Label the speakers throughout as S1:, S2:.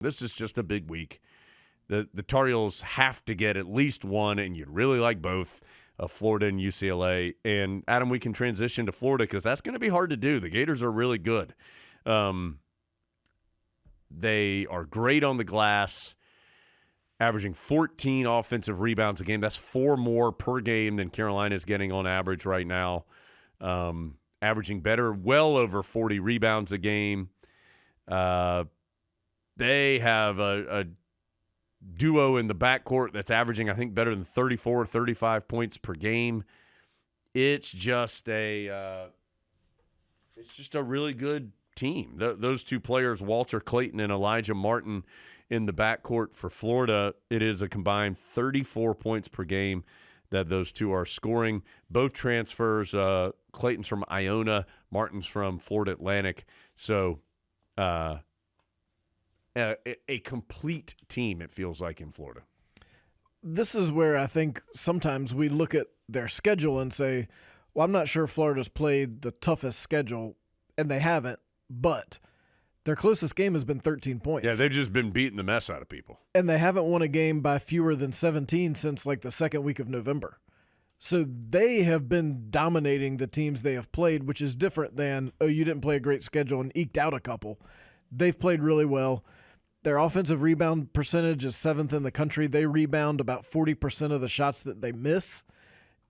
S1: This is just a big week. The Tar Heels have to get at least one, and you'd really like both, Florida and UCLA. And, Adam, we can transition to Florida because that's going to be hard to do. The Gators are really good. They are great on the glass, averaging 14 offensive rebounds a game. That's 4 more per game than Carolina is getting on average right now. Averaging better, well over 40 rebounds a game. They have a duo in the backcourt that's averaging, I think, better than 34 or 35 points per game. It's just a really good team. Those two players, Walter Clayton and Elijah Martin, in the backcourt for Florida, it is a combined 34 points per game that those two are scoring. Both transfers, Clayton's from Iona, Martin's from Florida Atlantic. So a complete team, it feels like, in Florida.
S2: This is where I think sometimes we look at their schedule and say, well, I'm not sure Florida's played the toughest schedule, and they haven't, but their closest game has been 13 points.
S1: Yeah, they've just been beating the mess out of people.
S2: And they haven't won a game by fewer than 17 since like the second week of November. So they have been dominating the teams they have played, which is different than, oh, you didn't play a great schedule and eked out a couple. They've played really well. Their offensive rebound percentage is 7th in the country. They rebound about 40% of the shots that they miss.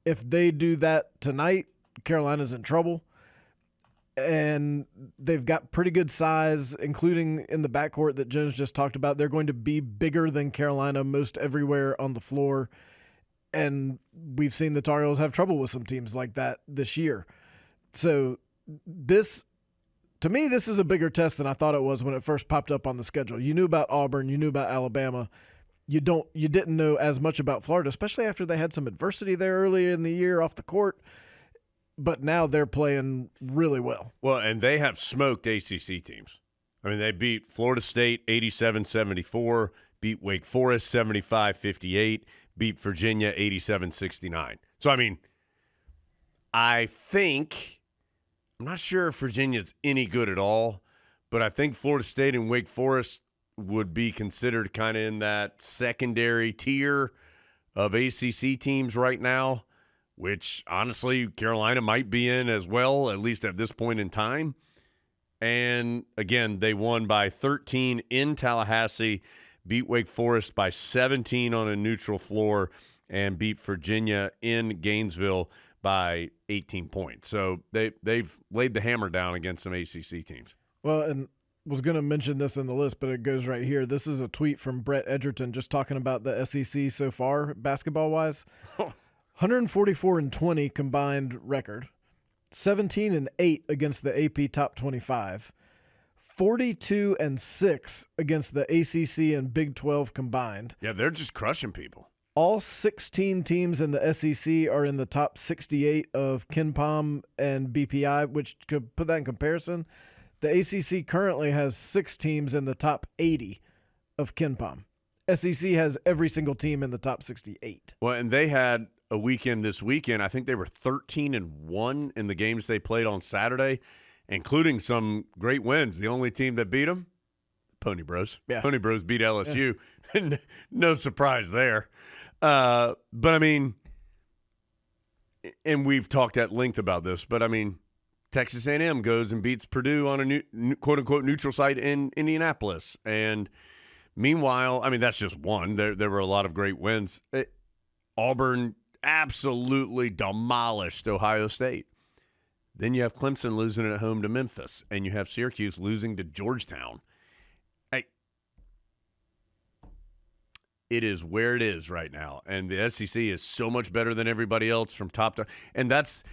S2: If they do that tonight, Carolina's in trouble. And they've got pretty good size, including in the backcourt that Jones just talked about. They're going to be bigger than Carolina most everywhere on the floor. And we've seen the Tar Heels have trouble with some teams like that this year. So to me, this is a bigger test than I thought it was when it first popped up on the schedule. You knew about Auburn, you knew about Alabama. You didn't know as much about Florida, especially after they had some adversity there earlier in the year off the court. But now they're playing really well.
S1: Well, and they have smoked ACC teams. I mean, they beat Florida State 87-74, beat Wake Forest 75-58, beat Virginia 87-69. So, I mean, I'm not sure if Virginia's any good at all, but I think Florida State and Wake Forest would be considered kind of in that secondary tier of ACC teams right now, which honestly Carolina might be in as well, at least at this point in time. And again, they won by 13 in Tallahassee, beat Wake Forest by 17 on a neutral floor, and beat Virginia in Gainesville by 18 points. So they've laid the hammer down against some ACC teams.
S2: Well, and was going to mention this in the list, but it goes right here. This is a tweet from Brett Edgerton just talking about the SEC so far, basketball-wise. 144-20 combined record, 17-8 against the AP Top 25, 42-6 against the ACC and Big 12 combined.
S1: Yeah, they're just crushing people.
S2: All 16 teams in the SEC are in the top 68 of KenPom and BPI, which could put that in comparison. The ACC currently has 6 teams in the top 80 of KenPom. SEC has every single team in the top 68.
S1: Well, and they had a weekend this weekend. I think they were 13-1 in the games they played on Saturday, including some great wins. The only team that beat them, Pony Bros.
S2: Yeah.
S1: Pony Bros beat LSU. Yeah. No surprise there. But, I mean, and we've talked at length about this, but, I mean, Texas A&M goes and beats Purdue on a quote-unquote neutral site in Indianapolis. And meanwhile, I mean, that's just one. There were a lot of great wins. Auburn absolutely demolished Ohio State. Then you have Clemson losing at home to Memphis, and you have Syracuse losing to Georgetown. It is where it is right now, and the SEC is so much better than everybody else from top to – and that's –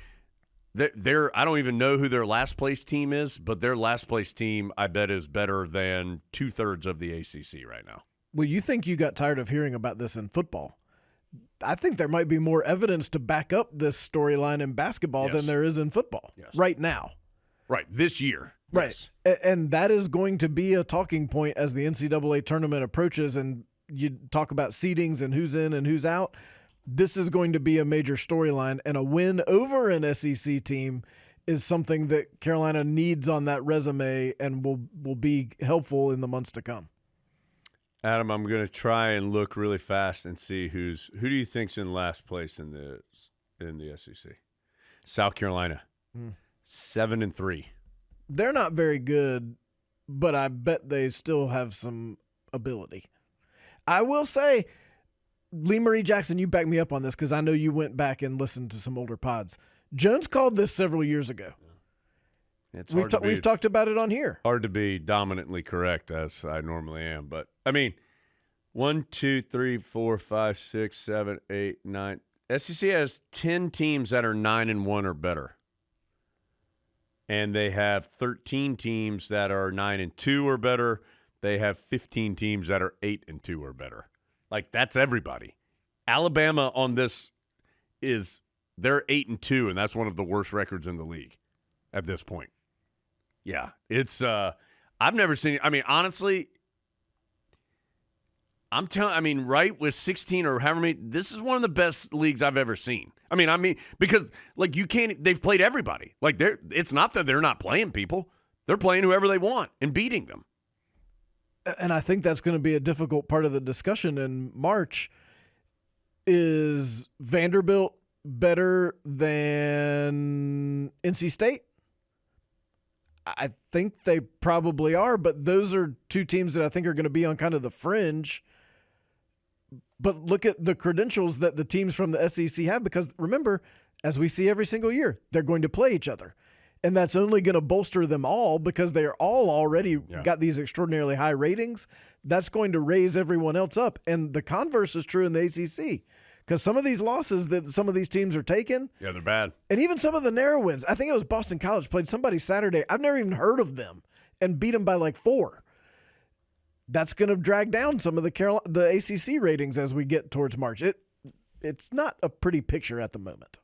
S1: I don't even know who their last-place team is, but their last-place team, I bet, is better than two-thirds of the ACC right now.
S2: Well, you think you got tired of hearing about this in football. I think there might be more evidence to back up this storyline in basketball than there is in football right now.
S1: Right, this year.
S2: Right, yes. And that is going to be a talking point as the NCAA tournament approaches and you talk about seedings and who's in and who's out. This is going to be a major storyline, and a win over an SEC team is something that Carolina needs on that resume and will be helpful in the months to come.
S1: Adam, I'm going to try and look really fast and see who do you think's in last place in the SEC? South Carolina, 7-3.
S2: They're not very good, but I bet they still have some ability. I will say, Lee Marie Jackson, you back me up on this because I know you went back and listened to some older pods. Jones called this several years ago. We've talked about it on here.
S1: Hard to be dominantly correct as I normally am, but I mean, 1, 2, 3, 4, 5, 6, 7, 8, 9. SEC has 10 teams that are 9-1 or better, and they have 13 teams that are 9-2 or better. They have 15 teams that are 8-2 or better. Like, that's everybody. Alabama on this they're 8-2, and that's one of the worst records in the league at this point. Yeah, it's I've never seen. I mean, honestly, right with 16 or however many, this is one of the best leagues I've ever seen. I mean, because like they've played everybody. Like it's not that they're not playing people; they're playing whoever they want and beating them.
S2: And I think that's going to be a difficult part of the discussion in March. Is Vanderbilt better than NC State? I think they probably are, but those are two teams that I think are going to be on kind of the fringe. But look at the credentials that the teams from the SEC have, because remember, as we see every single year, they're going to play each other. And that's only going to bolster them all because they are all already got these extraordinarily high ratings. That's going to raise everyone else up. And the converse is true in the ACC. Because some of these losses that some of these teams are taking.
S1: Yeah, they're bad.
S2: And even some of the narrow wins. I think it was Boston College played somebody Saturday. I've never even heard of them and beat them by like 4. That's going to drag down some of the ACC ratings as we get towards March. It's not a pretty picture at the moment.